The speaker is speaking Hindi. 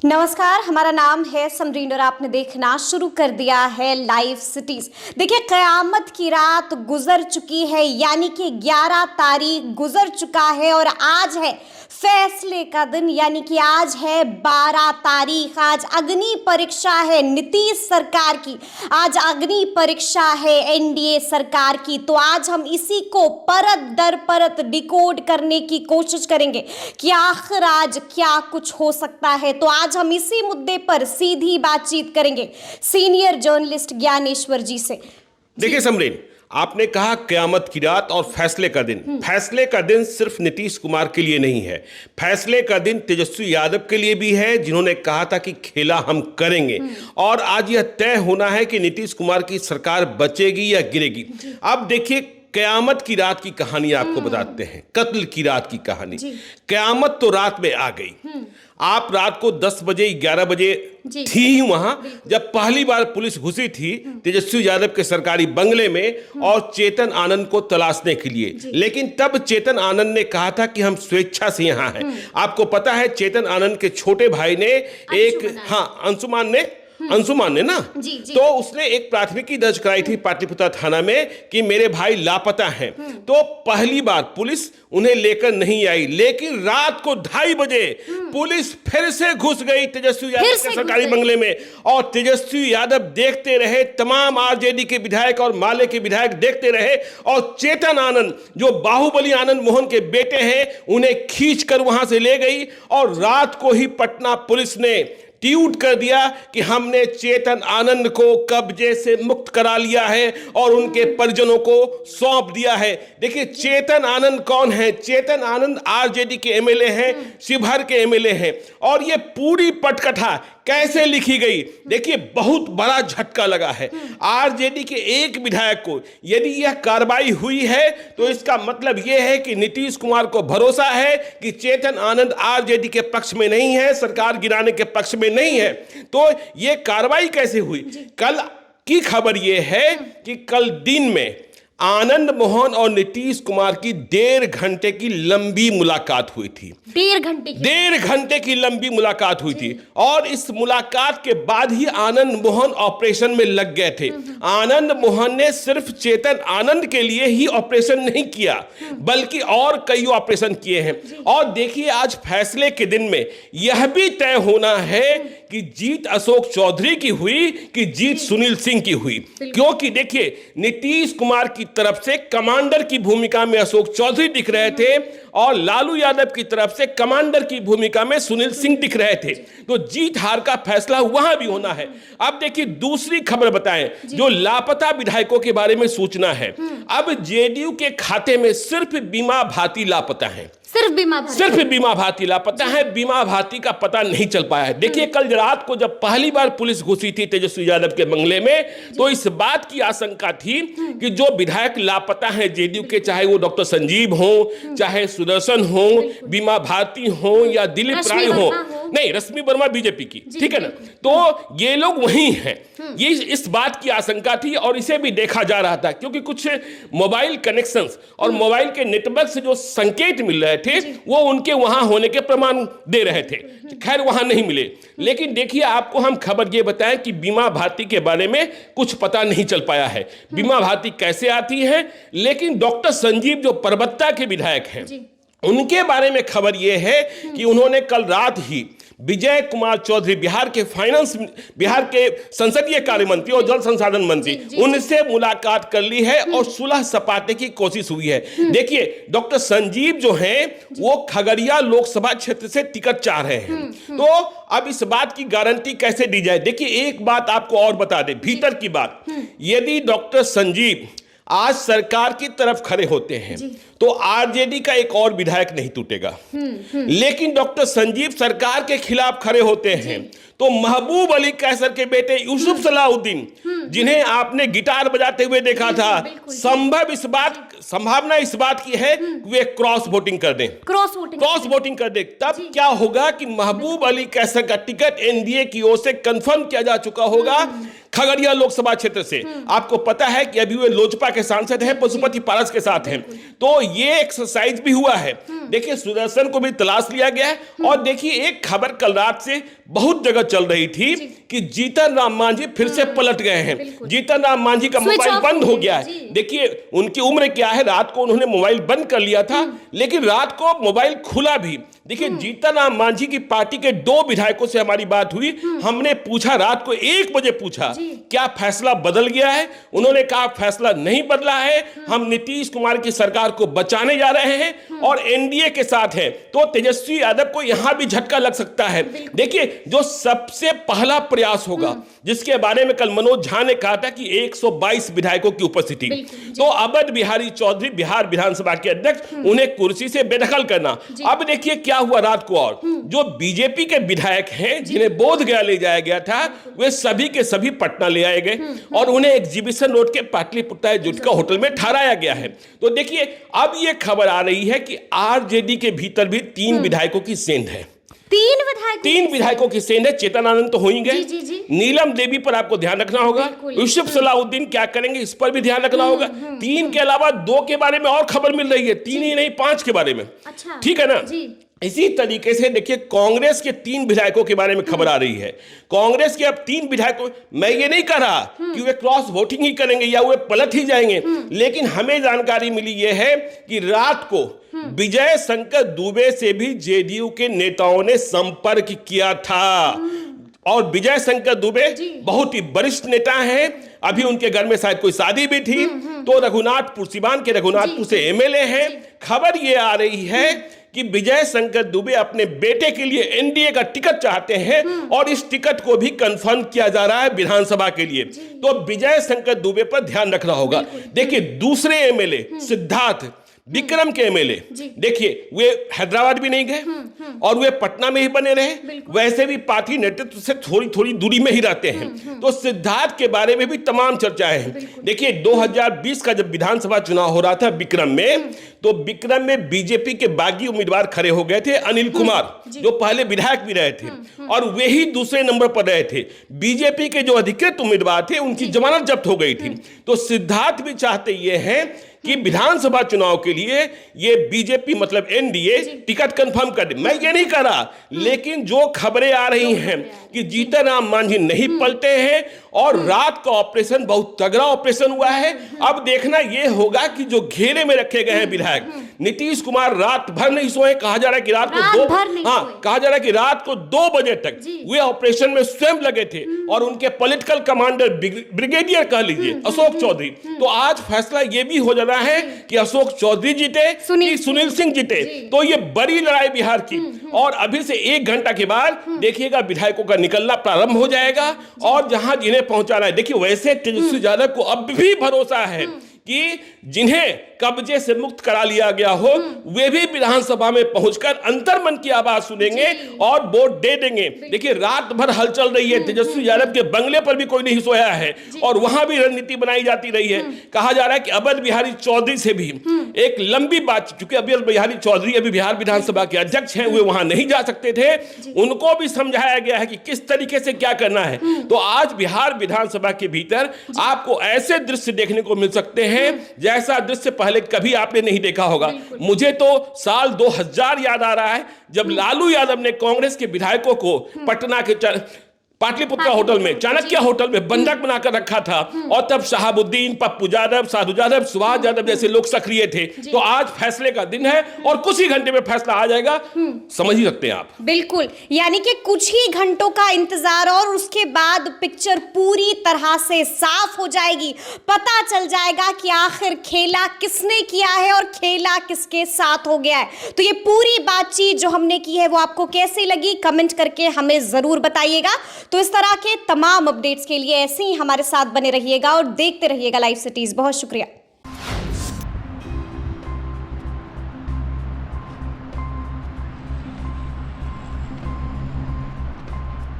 नमस्कार, हमारा नाम है समरीन और आपने देखना शुरू कर दिया है लाइव सिटीज। देखिए, कयामत की रात गुजर चुकी है, यानी कि 11 तारीख गुजर चुका है और आज है फैसले का दिन, यानी कि आज है 12 तारीख। आज अग्नि परीक्षा है नीतीश सरकार की, आज अग्नि परीक्षा है एनडीए सरकार की। तो आज हम इसी को परत दर परत डिकोड करने की कोशिश करेंगे कि आखिर आज क्या कुछ हो सकता है। तो आज हम इसी मुद्दे पर सीधी बातचीत करेंगे सीनियर जर्नलिस्ट ज्ञानेश्वर जी से। देखिए समरीन, आपने कहा कयामत की रात और फैसले का दिन। फैसले का दिन सिर्फ नीतीश कुमार के लिए नहीं है, फैसले का दिन तेजस्वी यादव के लिए भी है, जिन्होंने कहा था कि खेला हम करेंगे। और आज यह तय होना है कि नीतीश कुमार की सरकार बचेगी या गिरेगी। अब देखिए, कयामत की रात की कहानी आपको बताते हैं, कत्ल की रात की कहानी। कयामत तो रात में आ गई। आप रात को 10 बजे 11 बजे थी ही वहां जब पहली बार पुलिस घुसी थी तेजस्वी यादव के सरकारी बंगले में और चेतन आनंद को तलाशने के लिए। लेकिन तब चेतन आनंद ने कहा था कि हम स्वेच्छा से यहां हैं। आपको पता है, चेतन आनंद के छोटे भाई ने अंशुमान ने ना तो उसने एक प्राथमिकी दर्ज कराई थी पाटलिपुत्र थाना में कि मेरे भाई लापता हैं। तो पहली बार पुलिस उन्हें लेकर नहीं आई, लेकिन रात को 2:30 बजे पुलिस फिर से घुस गई तेजस्वी यादव के सरकारी बंगले में। और तेजस्वी यादव देखते रहे, तमाम आरजेडी के विधायक और माले के विधायक देखते रहे, और चेतन आनंद जो बाहुबली आनंद मोहन के बेटे हैं उन्हें खींचकर वहां से ले गई। और रात को ही पटना पुलिस ने ट्वीट कर दिया कि हमने चेतन आनंद को कब्जे से मुक्त करा लिया है और उनके परिजनों को सौंप दिया है। देखिए, चेतन आनंद कौन है? चेतन आनंद आरजेडी के एमएलए हैं, शिवहर के एमएलए हैं। और ये पूरी पटकथा कैसे लिखी गई, देखिए, बहुत बड़ा झटका लगा है आरजेडी के एक विधायक को। यदि यह कार्रवाई हुई है तो इसका मतलब यह है कि नीतीश कुमार को भरोसा है कि चेतन आनंद आरजेडी के पक्ष में नहीं है, सरकार गिराने के पक्ष में नहीं है। तो यह कार्रवाई कैसे हुई? कल की खबर यह है कि कल दिन में आनंद मोहन और नीतीश कुमार की 1.5 घंटे की लंबी मुलाकात हुई थी। 1.5 घंटे की लंबी मुलाकात हुई थी। और इस मुलाकात के बाद ही आनंद मोहन ऑपरेशन में लग गए थे। आनंद मोहन ने सिर्फ चेतन आनंद के लिए ही ऑपरेशन नहीं किया, बल्कि और कई ऑपरेशन किए हैं। और देखिए, आज फैसले के दिन में यह भी तय होना है कि जीत अशोक चौधरी की हुई कि जीत सुनील सिंह की हुई। क्योंकि देखिए, नीतीश कुमार की तरफ से कमांडर की भूमिका में अशोक चौधरी दिख रहे थे और लालू यादव की तरफ से कमांडर की भूमिका में सुनील सिंह दिख रहे थे। तो जीत हार का फैसला वहां भी होना है। अब देखिए, दूसरी खबर बताएं, जो लापता विधायकों के बारे में सूचना है। अब जेडीयू के खाते में सिर्फ बीमा भाती लापता है, सिर्फ बीमा भाती लापता है। बीमा भाती का पता नहीं चल पाया है। देखिए, कल रात को जब पहली बार पुलिस घुसी थी तेजस्वी यादव के बंगले में, तो इस बात की आशंका थी कि जो विधायक लापता हैं जेडीयू के, चाहे वो डॉक्टर संजीव हो, चाहे सुदर्शन हो, बीमा भारती हो या दिलीप राय हो, नहीं, रश्मि वर्मा बीजेपी की, ठीक है ना, तो ये लोग वही हैं। ये इस बात की आशंका थी और इसे भी देखा जा रहा था, क्योंकि कुछ मोबाइल कनेक्शंस और मोबाइल के नेटवर्क से जो संकेत मिल रहे थे वो उनके वहां होने के प्रमाण दे रहे थे। खैर, वहां नहीं मिले। लेकिन देखिए, आपको हम खबर ये बताएं कि बीमा भारती के बारे में कुछ पता नहीं चल पाया है, बीमा भारती कैसे आती है। लेकिन डॉक्टर संजीव जो परबत्ता के विधायक हैं, उनके बारे में खबर यह है कि उन्होंने कल रात ही विजय कुमार चौधरी, बिहार के संसदीय कार्य मंत्री और जल संसाधन मंत्री, उनसे मुलाकात कर ली है और सुलह सपाटे की कोशिश हुई है। देखिए, डॉक्टर संजीव जो हैं वो खगड़िया लोकसभा क्षेत्र से टिकट चाह रहे हैं। तो अब इस बात की गारंटी कैसे दी जाए? देखिए, एक बात आपको और बता दें, भीतर की बात, यदि डॉक्टर संजीव आज सरकार की तरफ खड़े होते हैं तो आरजेडी का एक और विधायक नहीं टूटेगा। लेकिन डॉक्टर संजीव सरकार के खिलाफ खड़े होते हैं तो महबूब अली कैसर के बेटे यूसुफ सलाहुद्दीन, जिन्हें आपने गिटार बजाते हुए देखा था, संभावना इस बात की है कि वे क्रॉस वोटिंग कर दें। तब क्या होगा कि महबूब अली कैसर का टिकट एनडीए की ओर से कंफर्म किया जा चुका होगा खगड़िया लोकसभा क्षेत्र से। आपको पता है कि अभी वे लोजपा के सांसद हैं, पशुपति पारस के साथ हैं। तो ये एक्सरसाइज भी हुआ है। देखिए सुदर्शन को भी तलाश लिया गया है। और देखिए एक खबर कल रात से बहुत जगह चल रही थी कि जीतन राम मांझी फिर से पलट गए हैं। जीतन राम मांझी का मोबाइल बंद हो गया है। देखिए उनकी उम्र क्या है, रात को उन्होंने मोबाइल बंद कर लिया था लेकिन रात को मोबाइल खुला भी। देखिए जीतन राम मांझी की पार्टी के 2 विधायकों से हमारी बात हुई। हमने पूछा, रात को 1 बजे पूछा क्या फैसला बदल गया है। उन्होंने कहा फैसला नहीं बदला है, हम नीतीश कुमार की सरकार को बचाने जा रहे हैं और एनडीए के साथ है। तो तेजस्वी यादव को यहां भी झटका लग सकता है। देखिए जो सबसे पहला प्रयास होगा, जिसके बारे में कल मनोज झा ने कहा था कि 122 विधायकों की उपस्थिति, तो अवध बिहारी चौधरी बिहार विधानसभा के अध्यक्ष, उन्हें कुर्सी से बेदखल करना। अब देखिए क्या हुआ रात को, और जो बीजेपी के विधायक हैं जिन्हें बोधगया ले जाया गया था, वे सभी के सभी पटना ले आए गए और उन्हें एग्जीबिशन रोड के पाटलिपुत्र जुटका होटल में ठहराया गया है। तो देखिए अब यह खबर आ रही है कि आरजेडी के भीतर भी 3 विधायकों की सेंध है। 3 विधायकों की सेंध है। चेतन आनंद तो हो ही गए, नीलम देवी पर आपको ध्यान रखना होगा, यूसुफ सलाउद्दीन क्या करेंगे इस पर भी ध्यान रखना होगा। 3 के अलावा 2 के बारे में और खबर मिल रही है, 3 ही नहीं 5 के बारे में। ठीक है ना। इसी तरीके से देखिए कांग्रेस के 3 विधायकों के बारे में खबर आ रही है। कांग्रेस के अब 3 विधायकों, मैं ये नहीं कह रहा कि वे क्रॉस वोटिंग ही करेंगे या वे पलट ही जाएंगे, लेकिन हमें जानकारी मिली ये है कि रात को विजय शंकर दुबे से भी जेडीयू के नेताओं ने संपर्क किया था। और विजय शंकर दुबे बहुत ही वरिष्ठ नेता हैं, अभी उनके घर में शायद कोई शादी भी थी। तो रघुनाथपुर, सिवान के रघुनाथपुर से एमएलए हैं। खबर ये आ रही है कि विजय शंकर दुबे अपने बेटे के लिए एनडीए का टिकट चाहते हैं और इस टिकट को भी कंफर्म किया जा रहा है विधानसभा के लिए। तो विजय शंकर दुबे पर ध्यान रखना होगा। देखिए दूसरे एमएलए सिद्धार्थ विक्रम के एमएलए, देखिए वे हैदराबाद भी नहीं गए और वे पटना में ही बने रहे। वैसे भी पार्टी नेतृत्व से थोड़ी थोड़ी दूरी में ही रहते हैं। तो सिद्धार्थ के बारे में भी तमाम चर्चाएं हैं। देखिए 2020 का जब विधानसभा चुनाव हो रहा था विक्रम में, तो विक्रम में बीजेपी के बागी उम्मीदवार खड़े हो गए थे, अनिल कुमार, जो पहले विधायक भी रहे थे और वे ही दूसरे नंबर पर रहे थे। बीजेपी के जो अधिकृत उम्मीदवार थे उनकी जमानत जब्त हो गई थी। तो सिद्धार्थ भी चाहते ये हैं कि विधानसभा चुनाव के लिए ये बीजेपी मतलब एनडीए टिकट कंफर्म कर दे। मैं ये नहीं कह रहा, लेकिन जो खबरें आ रही हैं कि जीतन राम मांझी नहीं पलटे हैं और रात का ऑपरेशन बहुत तगड़ा ऑपरेशन हुआ है। अब देखना यह होगा कि जो घेरे में रखे गए हैं विधायक, नीतीश कुमार रात भर नहीं सोए। कहा जा रहा है कि रात को रात को 2 बजे तक वे ऑपरेशन में स्वयं लगे थे और उनके पॉलिटिकल कमांडर ब्रिगेडियर कह लीजिए अशोक चौधरी। तो आज फैसला यह भी हो जाना है कि अशोक चौधरी जीते कि सुनील सिंह जीते। तो ये बड़ी लड़ाई बिहार की। और अभी से 1 घंटा के बाद देखिएगा विधायकों का निकलना प्रारंभ हो जाएगा और जहां जिन्हें पहुंचाना है। देखिए वैसे तेजस्वी यादव को अब भी भरोसा है कि जिन्हें कब्जे से मुक्त करा लिया गया हो वे भी विधानसभा में पहुंचकर अंतर्मन की आवाज सुनेंगे और वोट दे देंगे। देखिए रात भर हलचल रही है, तेजस्वी यादव के बंगले पर भी कोई नहीं सोया है और वहां भी रणनीति बनाई जाती रही है। कहा जा रहा है कि अवध बिहारी चौधरी से भी एक लंबी बात, क्योंकि अवध बिहारी चौधरी अभी बिहार विधानसभा के अध्यक्ष हैं, वे वहां नहीं जा सकते थे, उनको भी समझाया गया है कि किस तरीके से क्या करना है। तो आज बिहार विधानसभा के भीतर आपको ऐसे दृश्य देखने को मिल सकते हैं जैसा दृश्य पहले कभी आपने नहीं देखा होगा। मुझे तो साल 2000 याद आ रहा है जब लालू यादव ने कांग्रेस के विधायकों को पटना के पाटलिपुत्र होटल में, चाणक्य होटल में बंधक बनाकर रखा था और तब शहाबुद्दीन, पप्पू यादव, साधु यादव, सुभाष यादव जैसे लोग सक्रिय थे। तो आज फैसले का दिन है और कुछ ही घंटे में फैसला आ जाएगा, समझ ही सकते हैं आप। बिल्कुल, यानी कि कुछ ही घंटों का इंतजार और उसके बाद पिक्चर पूरी तरह से साफ हो जाएगी। पता चल जाएगा कि आखिर खेला किसने किया है और खेला किसके साथ हो गया है। तो ये पूरी बातचीत जो हमने की है वो आपको कैसी लगी, कमेंट करके हमें जरूर बताइएगा। तो इस तरह के तमाम अपडेट्स के लिए ऐसे ही हमारे साथ बने रहिएगा और देखते रहिएगा लाइव सिटीज। बहुत शुक्रिया।